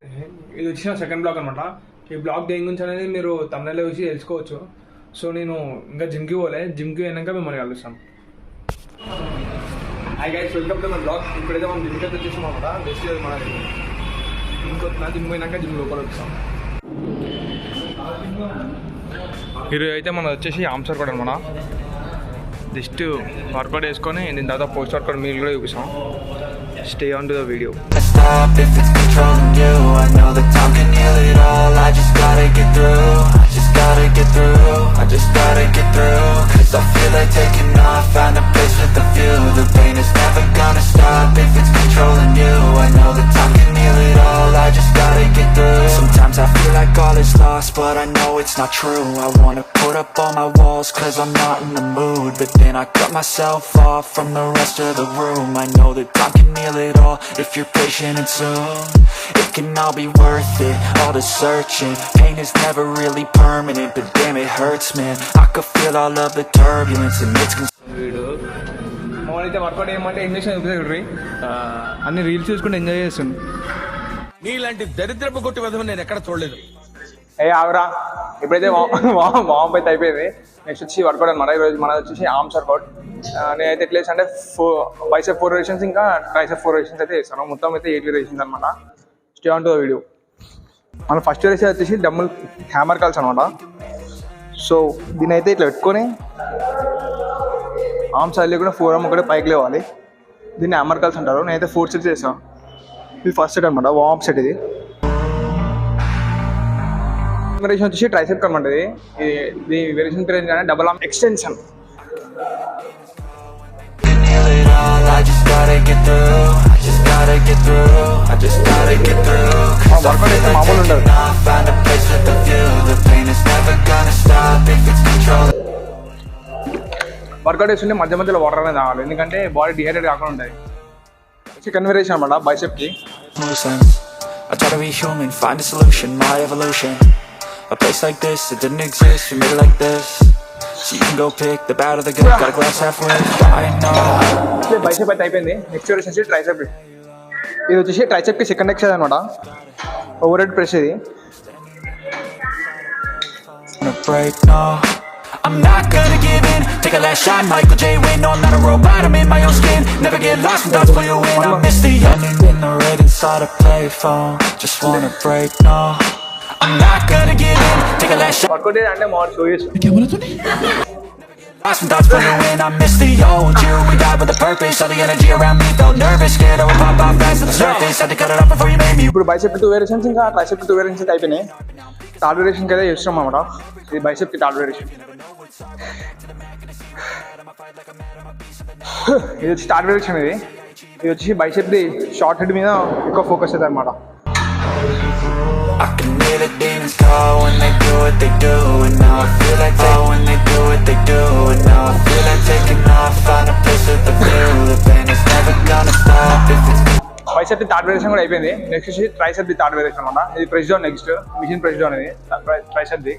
ఇది వచ్చిన second blog అనమాట. ఈ బ్లాగ్ దేని గురించి అనేది మీరు తమిళలో చూసి తెలుసుకోవచ్చు. సో నేను ఇంకా జిమ్కి పోలే, జిమ్కి పోయినాక మిమ్మల్ని కలుస్తాం. Hi guys, welcome to my blog. ఇప్పుడైతే మనం జిమ్కి అయితే వచ్చేసాం అనమాట. బెస్ట్ లేదు మన జిమ్కి వచ్చినా, జిమ్ పోయినాక జిమ్ లోపల వచ్చాం. ఈరోజు అయితే మనం వచ్చేసి ఆమ్సర్ కూడా అనమాట. జస్ట్ వర్కౌట్ వేసుకొని దీని తర్వాత పోస్ట్ వర్కౌట్ మీరు కూడా చూపిస్తాం. Stay on to the video. If it's controlling you, I know that time can heal it all. I just gotta get through, I just gotta get through, I just gotta get through. Cause I feel like taking off, find a place with a view. The pain is never gonna stop if it's controlling you. I know that time can heal it all, I just gotta get through. Sometimes I feel like all is lost, but I know it's not true. I wanna put up all my walls cause I'm not in the mood. But then I cut myself off from the rest of the room. I know that time can heal it all if you're patient and soon it can all be worth it, all the searching. Pain is never really permanent, but damn it hurts, man. I could feel all of the turbulence and it's మామూలు అయితే work out ఏమంటే enjoy చూపిస్తుంది. అన్ని reels చూసుకుంటే enjoy చేస్తుంది. నీలాంటి దరిద్రపు కొట్టి విధం నేను ఎక్కడ చూడలేదు. ఆవరా ఇప్పుడైతే వామ్ అయితే అయిపోయింది. నెక్స్ట్ వచ్చి వర్కౌట్ అనమాట. ఈరోజు మనది వచ్చేసి ఆర్మ్స్ వర్కౌట్. నేనైతే ఎట్లా చేస్తాను అంటే బైసెప్ 4 వేరియేషన్స్ ఇంకా ట్రైసెప్ 4 వేరియేషన్స్ అయితే చేస్తాను. మొత్తం అయితే 8 వేరియేషన్స్ అనమాట. Stay on to the video. మన ఫస్ట్ వేరియేషన్ వచ్చేసి డబుల్ హ్యామర్ కాల్స్ అనమాట. సో దీని అయితే ఇట్లా పెట్టుకొని ఆర్మ్స్ అది లేకుండా 4 ఆర్మ్ ఒకటే పైకి లేవాలి. దీన్ని హ్యామర్ కాల్స్ అంటారు. నేనైతే 4 సెట్స్ చేస్తాను. ఇది ఫస్ట్ సెట్ అనమాట, వార్మ్ సెట్. ఇది వేరియేషన్ వచ్చేసి ట్రైసెప్ అనమాట. ఇది వేరియేషన్ పేరు ఏంటంటే double arm extension. I just gotta get through, I just gotta get through, I just gotta get through. Cause I feel like taking off, find a place with a view. The pain is never gonna stop if it's controlling. Workout చేస్తుంటే మధ్య మధ్యలో water అనేది తాగాలి, ఎందుకంటే body dehydrate కాకుండా ఉంటుంది. Second variation అనమాట బైసెప్కి. I try to be human, find a solution, my evolution. A place like this, it didn't exist, we made it like this. So you can go pick the bad or the good, got a glass halfway. I know. Bicep అయితే అయిపోయింది. Next variation వచ్చి tricep. ఇది వచ్చేసి ట్రైసెప్కి second exercise అనమాట. Over head press. ఇది break, no, I'm not gonna give in. Take a last shot, Michael J. Win. No, I'm not a robot, I'm in my own skin. Never get lost when thoughts pull you in. I miss the young in the red inside a payphone. Just wanna break, no, I'm not gonna give in. Take a last shot. Workout అంటే more show చేస్తాను. Lost when thoughts pull you in. I miss the old you. We died with a purpose. All the energy around me felt nervous. Scared I would pop off fast to the surface. Had to cut it off before you made me. ఇప్పుడు bicep 2 variations ఇంకా tricep 2 variations అయిపోయినాయి. Third వేరియేషన్కి అయితే చేస్తున్నాం అనమాట. ఇది బైసెప్కి third variation. ఇది వచ్చి third variation. ఇది వచ్చి బైసెప్ది షార్ట్ హెడ్ మీద ఎక్కువ ఫోకస్ అవుతుంది అనమాట. I can hear the demons call when they do what they do. And now I feel like when they do what they do. And now I feel like taking off, find a place with a view. The pain is never gonna stop if it's బైసెప్ది third variation కూడా అయిపోయింది. Next వచ్చి ట్రైసెప్ది third variation అనమాట. ఇది press down. Next machine press down. ఇది ట్రైసెప్ది.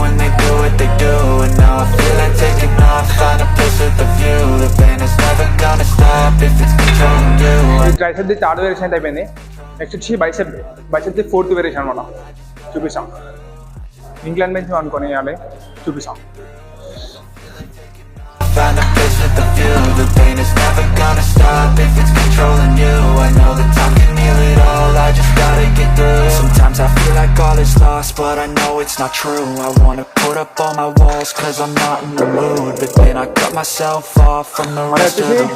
when they do what they do. And now I feel like taking off, find a place with a view. The pain is never gonna stop if it's controlling you. ట్రైసెప్ది third variation అయితే అయిపోయింది. Next వచ్చి బైసెప్ది 4th variation అనమాట. చూపిస్తాం. Incline bench అనుకొని వేయాలి, చూపిస్తాం. Find a place with a view. The pain is never gonna stop if it's controlling you. I know that time can heal it all, I just gotta get through. Sometimes I feel like all is lost, but I know it's not true. I wanna put up all my walls cause I'm not in the mood. But then I cut myself off from the rest of the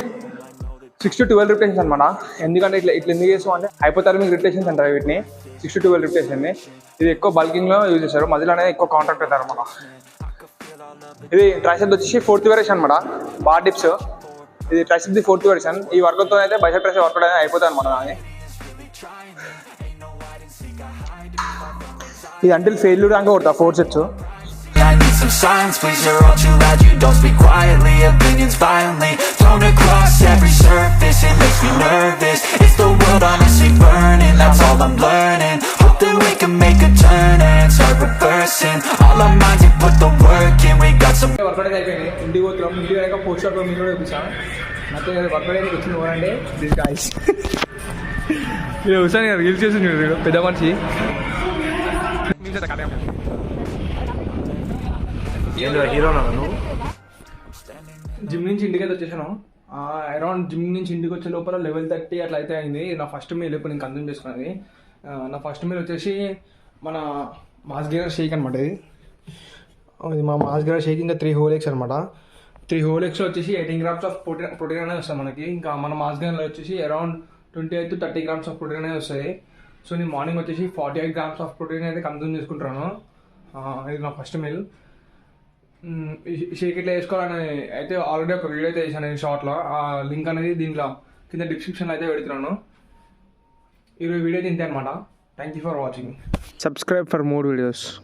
6 to 12 repetitions అనమాట. ఎందుకంటే ఇట్లా ఎందుకు చేస్తాం అంటే hypothermic repetitions అంటారు వీటిని. 6 to 12 repetition. ఇది ఎక్కువ బల్కింగ్లో యూజ్ చేస్తారు. మధ్యలో అనేది ఎక్కువ కాంట్రాక్ట్ అవుతారు అనమాట. ఇది ట్రైసెప్ వచ్చేసి 4th వేరియేషన్ అనమాట. Bar dips. ఇది ట్రైసెప్ది 4th వేరియేషన్. ఈ వర్కౌట్తో అయితే బైసెప్ ట్రైసెప్ వర్కౌట్ అనేది అయిపోతుంది అనమాట. ఇది అంటిల్ ఫెయిల్యూర్ దాకా కొడతా 4 sets. I need some silence, please, you're all too loud. You don't speak quietly, opinions violently thrown across every surface. It makes me nervous. It's the world honestly burning, that's all I'm learning. Hope that we can make a turn and start reversing. All our minds, we put the work in. We got some workout అయితే అయిపోయింది. ఇంటికి పోతున్నాం. ఇంటికి వెళ్ళాక post workout మీరు కూడా చూపిస్తాను. నాకు వర్కౌట్ అయితే వచ్చింది. ఓనండి దిస్ గైస్ ఇది హుసాన్ గారు రీల్స్ చేసి చూడు పెద్ద మనిషి. హీరోనా నువ్వు? జిమ్ నుంచి ఇంటికి అయితే వచ్చేసాను. అరౌండ్ జిమ్ నుంచి ఇంటికి వచ్చే లోపల 11:30 అట్లా అయితే అయింది. నా ఫస్ట్ మీల్ ఇప్పుడు నేను కన్జ్యూమ్ చేసుకున్నది. నా ఫస్ట్ మీల్ వచ్చేసి మన మాస్గిరా షేక్ అనమాట. ఇది మా మాస్గిరా షేక్, ఇంకా 3 whole eggs అనమాట. 3 whole eggs వచ్చేసి 18 grams ఆఫ్ ప్రోటీన్ అనేది వస్తుంది మనకి. ఇంకా మన మాస్గిరాలో వచ్చేసి around 28 to 30 grams of protein అనేది వస్తాయి. సో నేను మార్నింగ్ వచ్చేసి 48 grams ఆఫ్ ప్రోటీన్ అయితే కన్జ్యూమ్ చేసుకుంటున్నాను. ఇది నా ఫస్ట్ మీల్. షేక్ ఎట్లా వేసుకోవాలని అయితే ఆల్రెడీ ఒక వీడియో అయితే చేశాను నేను షార్ట్లో. ఆ లింక్ అనేది దీంట్లో కింద డిస్క్రిప్షన్లో అయితే పెడుతున్నాను. ఈరోజు వీడియో అయితే ఇంతే అనమాట. Thank you for watching. Subscribe for more videos.